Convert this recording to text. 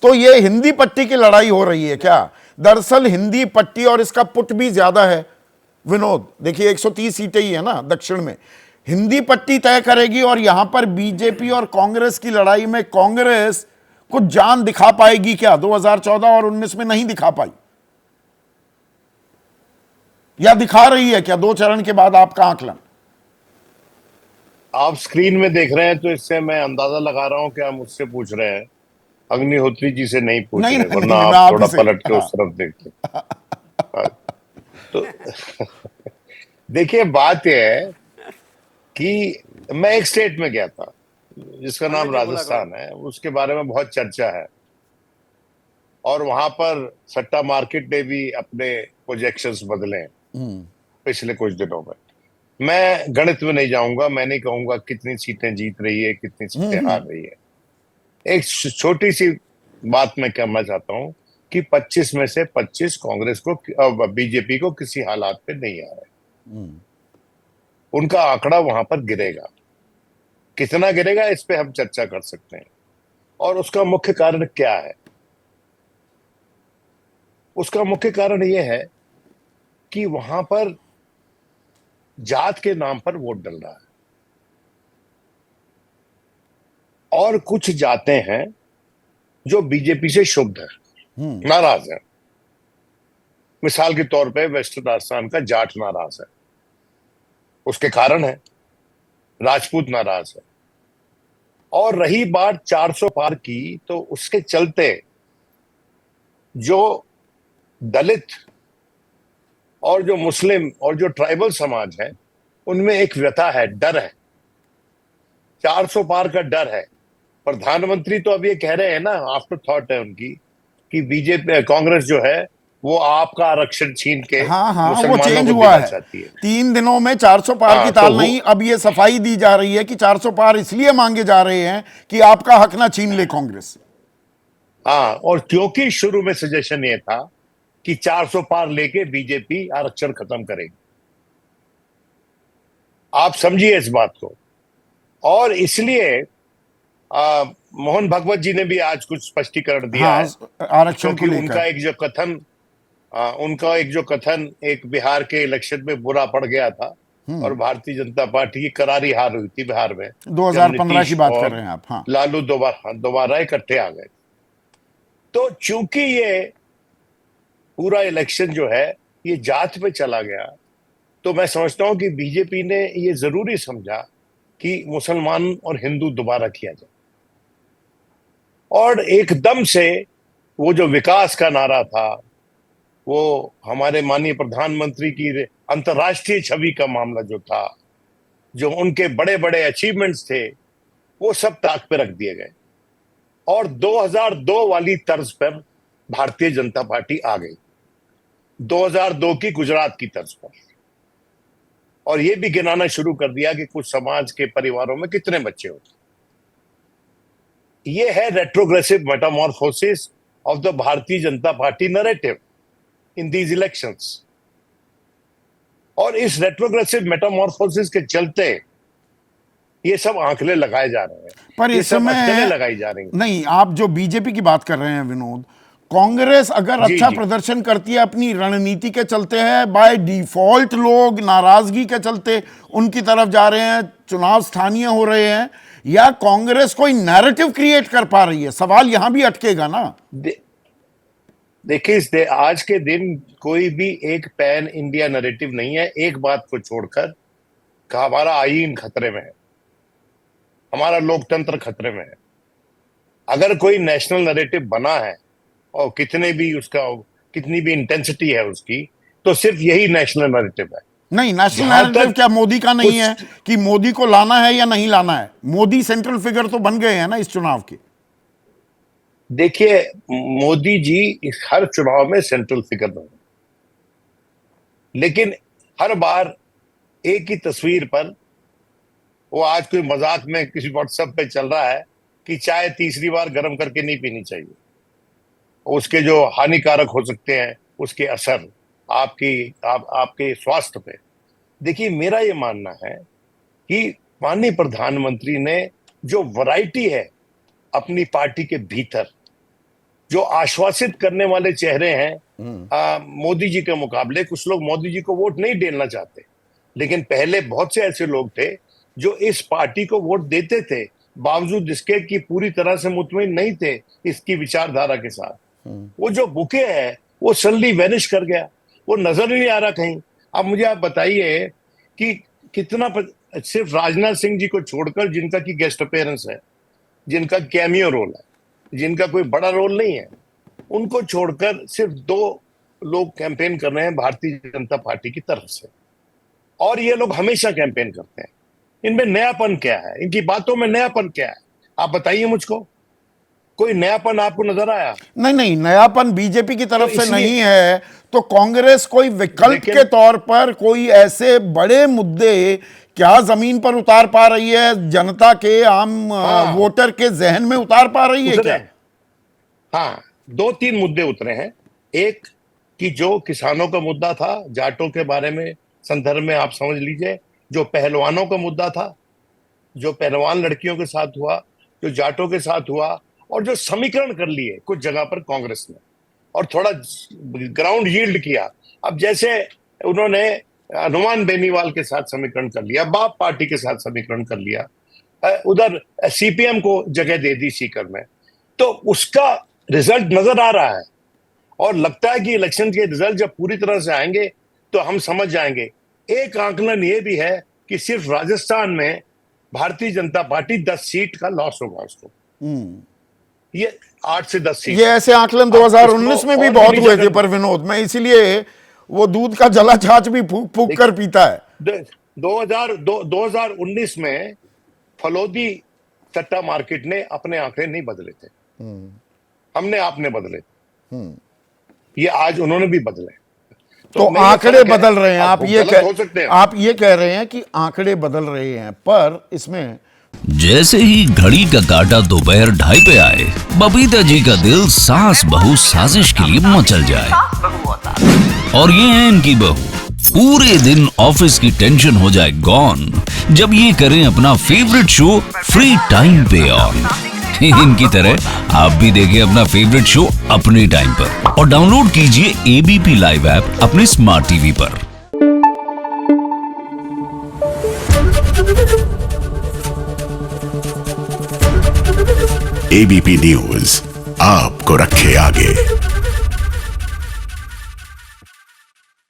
तो ये हिंदी पट्टी की लड़ाई हो रही है क्या? दरअसल हिंदी पट्टी और इसका पुट भी ज्यादा है विनोद। देखिए 130 सीटें ही है ना दक्षिण में, हिंदी पट्टी तय करेगी। और यहां पर बीजेपी और कांग्रेस की लड़ाई में कांग्रेस कुछ जान दिखा पाएगी क्या? 2014 और 19 में नहीं दिखा पाई, या दिखा रही है क्या 2 चरण के बाद? आपका आकलन? आप स्क्रीन में देख रहे हैं तो इससे मैं अंदाजा लगा रहा हूं कि आप मुझसे पूछ रहे हैं, अग्निहोत्री जी से नहीं पूछ नहीं रहे, नहीं वरना नहीं, मैं आप आप ही थोड़ा से। पलट के हाँ। उस तरफ देखते। हाँ, तो देखिए बात यह है कि मैं एक स्टेट में गया था जिसका नाम राजस्थान है, उसके बारे में बहुत चर्चा है, और वहां पर सट्टा मार्केट ने भी अपने प्रोजेक्शंस बदले हैं पिछले कुछ दिनों में। मैं गणित में नहीं जाऊंगा, मैं नहीं कहूंगा कितनी सीटें जीत रही है, कितनी सीटें हार रही है। एक छोटी सी बात मैं कहना चाहता हूं कि 25 में से 25 कांग्रेस को, बीजेपी को किसी हालात पे नहीं आ रहे। उनका आंकड़ा वहां पर गिरेगा। कितना गिरेगा इस पे हम चर्चा कर सकते हैं, और उसका मुख्य कारण क्या है? उसका मुख्य कारण यह है कि वहां पर जात के नाम पर वोट डल रहा है, और कुछ जातें हैं जो बीजेपी से क्षुब्ध है, नाराज है। मिसाल के तौर पे वेस्टर्न राजस्थान का जाट नाराज है, उसके कारण है, राजपूत नाराज है। और रही बात 400 पार की, तो उसके चलते जो दलित और जो मुस्लिम और जो ट्राइबल समाज है, उनमें एक व्यथा है, डर है, 400 पार का डर है। प्रधानमंत्री तो अब ये कह रहे हैं ना, आफ्टर थॉट है उनकी, कि बीजेपी कांग्रेस जो है वो आपका आरक्षण छीन के हाँ हाँ, वो मुसलमानों चेंज को हुआ देना है। चाहती है। 3 दिनों में 400 पार की हाँ तो ताल नहीं, अब ये सफाई दी जा रही है कि 400 पार इसलिए मांगे जा रहे हैं कि आपका हक ना छीन ले कांग्रेस। हाँ, और क्योंकि शुरू में सजेशन ये था कि 400 पार लेके बीजेपी आरक्षण खत्म करेगी, आप समझिए इस बात को। और इसलिए मोहन भागवत जी ने भी आज कुछ स्पष्टीकरण दिया हाँ, है, आरक्षण को क्योंकि लेकर। उनका एक जो कथन एक बिहार के इलेक्शन में बुरा पड़ गया था, और भारतीय जनता पार्टी की करारी हार हुई थी बिहार में, जब 2015 की नीतीश बात कर और रहे हैं आप? हाँ। लालू दोबारा इकट्ठे आ गए। तो चूंकि ये पूरा इलेक्शन जो है ये जात पे चला गया, तो मैं समझता हूं कि बीजेपी ने ये जरूरी समझा कि मुसलमान और हिंदू दोबारा किया जाए, और एकदम से वो जो विकास का नारा था, वो हमारे माननीय प्रधानमंत्री की अंतर्राष्ट्रीय छवि का मामला जो था, जो उनके बड़े बड़े अचीवमेंट्स थे, वो सब ताक पे रख दिए गए, और 2002 वाली तर्ज पर भारतीय जनता पार्टी आ गई, 2002 की गुजरात की तर्ज पर, और ये भी गिनाना शुरू कर दिया कि कुछ समाज के परिवारों में कितने बच्चे होते। ये है retrogressive Metamorphosis of the Bharatiya Janata party narrative in these elections. और इस रेट्रोग्रेसिव मेटामॉर्फोसिस के चलते ये सब आंकड़े लगाए जा रहे हैं, पर ये इस सब अटकलें समय लगाई जा रही हैं। नहीं, आप जो बीजेपी की बात कर रहे हैं विनोद, कांग्रेस अगर जी अच्छा जी। प्रदर्शन करती है अपनी रणनीति के चलते है, बाय डिफॉल्ट लोग नाराजगी के चलते उनकी तरफ जा रहे हैं, चुनाव स्थानीय हो रहे हैं, या कांग्रेस कोई नैरेटिव क्रिएट कर पा रही है? सवाल यहां भी अटकेगा ना। देखिए आज के दिन कोई भी एक पैन इंडिया नैरेटिव नहीं है, एक बात को छोड़कर, का हमारा आईन खतरे में है, हमारा लोकतंत्र खतरे में है। अगर कोई नेशनल नैरेटिव बना है, और कितनी भी इंटेंसिटी है उसकी, तो सिर्फ यही नेशनल नैरेटिव है। नहीं, नेशनल जहां नैरेटिव तक क्या मोदी का नहीं है कुछ, कि मोदी को लाना है या नहीं लाना है? मोदी सेंट्रल फिगर तो बन गए हैं ना इस चुनाव के। देखिए मोदी जी इस हर चुनाव में सेंट्रल फिगर बने, लेकिन हर बार एक ही तस्वीर पर, वो आज कोई मजाक में किसी व्हाट्सएप पे चल रहा है कि चाय तीसरी बार गर्म करके नहीं पीनी चाहिए, उसके जो हानिकारक हो सकते हैं उसके असर आपके स्वास्थ्य पे। देखिए मेरा ये मानना है कि माननीय प्रधानमंत्री ने जो वैरायटी है अपनी पार्टी के भीतर, जो आश्वासित करने वाले चेहरे हैं मोदी जी के मुकाबले, कुछ लोग मोदी जी को वोट नहीं देना चाहते, लेकिन पहले बहुत से ऐसे लोग थे जो इस पार्टी को वोट देते थे, बावजूद इसके कि पूरी तरह से मुतमिन नहीं थे इसकी विचारधारा के साथ। वो जो बुके है वो सडनली वैनिश कर गया, वो नजर ही नहीं आ रहा कहीं। अब मुझे आप बताइए कि कितना सिर्फ राजनाथ सिंह जी को छोड़कर, जिनका की गेस्ट अपीयरेंस है, जिनका कैमियो रोल है, जिनका कोई बड़ा रोल नहीं है, उनको छोड़कर सिर्फ 2 लोग कैंपेन कर रहे हैं भारतीय जनता पार्टी की तरफ से, और ये लोग हमेशा कैंपेन करते हैं। इनमें नयापन क्या है? इनकी बातों में नयापन क्या है? आप बताइए मुझको, कोई नयापन आपको नजर आया? नहीं, नयापन बीजेपी की तरफ से नहीं है, तो कांग्रेस कोई विकल्प के तौर पर कोई ऐसे बड़े मुद्दे क्या जमीन पर उतार पा रही है, जनता के आम वोटर के जहन में उतार पा रही है क्या? हाँ, 2-3 मुद्दे उतरे हैं। एक कि जो किसानों का मुद्दा था, जाटों के बारे में संदर्भ में आप समझ लीजिए, जो पहलवानों का मुद्दा था, जो पहलवान लड़कियों के साथ हुआ, जो जाटों के साथ हुआ, और जो समीकरण कर लिए कुछ जगह पर कांग्रेस ने, और थोड़ा ग्राउंड यील्ड किया। अब जैसे उन्होंने हनुमान बेनीवाल के साथ समीकरण कर लिया, बाप पार्टी के साथ समीकरण कर लिया, उधर सीपीएम को जगह दे दी सीकर में, तो उसका रिजल्ट नजर आ रहा है। और लगता है कि इलेक्शन के रिजल्ट जब पूरी तरह से आएंगे तो हम समझ जाएंगे। एक आकलन ये भी है कि सिर्फ राजस्थान में भारतीय जनता पार्टी 10 सीट का लॉस होगा उसको, ये 8 से 10 सीट। ये ऐसे आकलन 2019 में भी बहुत हुए थे, पर विनोद, मैं इसीलिए वो दूध का जला छाछ भी फूक फूक कर पीता है। 2019 में फलोदी सट्टा मार्केट ने अपने आंकड़े नहीं बदले थे, हमने आपने बदले, ये आज उन्होंने भी बदले। तो आंकड़े बदल रहे हैं, आप ये कह रहे हैं कि आंकड़े बदल रहे हैं, पर इसमें जैसे ही घड़ी का काटा दोपहर 2:30 पे आए, बबीता जी का दिल सास बहू साजिश के लिए मचल जाए। और ये है इनकी बहू, पूरे दिन ऑफिस की टेंशन हो जाए गॉन जब ये करें अपना फेवरेट शो फ्री टाइम पे ऑन। इनकी तरह आप भी देखें अपना फेवरेट शो अपने टाइम पर, और डाउनलोड कीजिए एबीपी लाइव ऐप अपने स्मार्ट टीवी पर। एबीपी न्यूज आपको रखे आगे।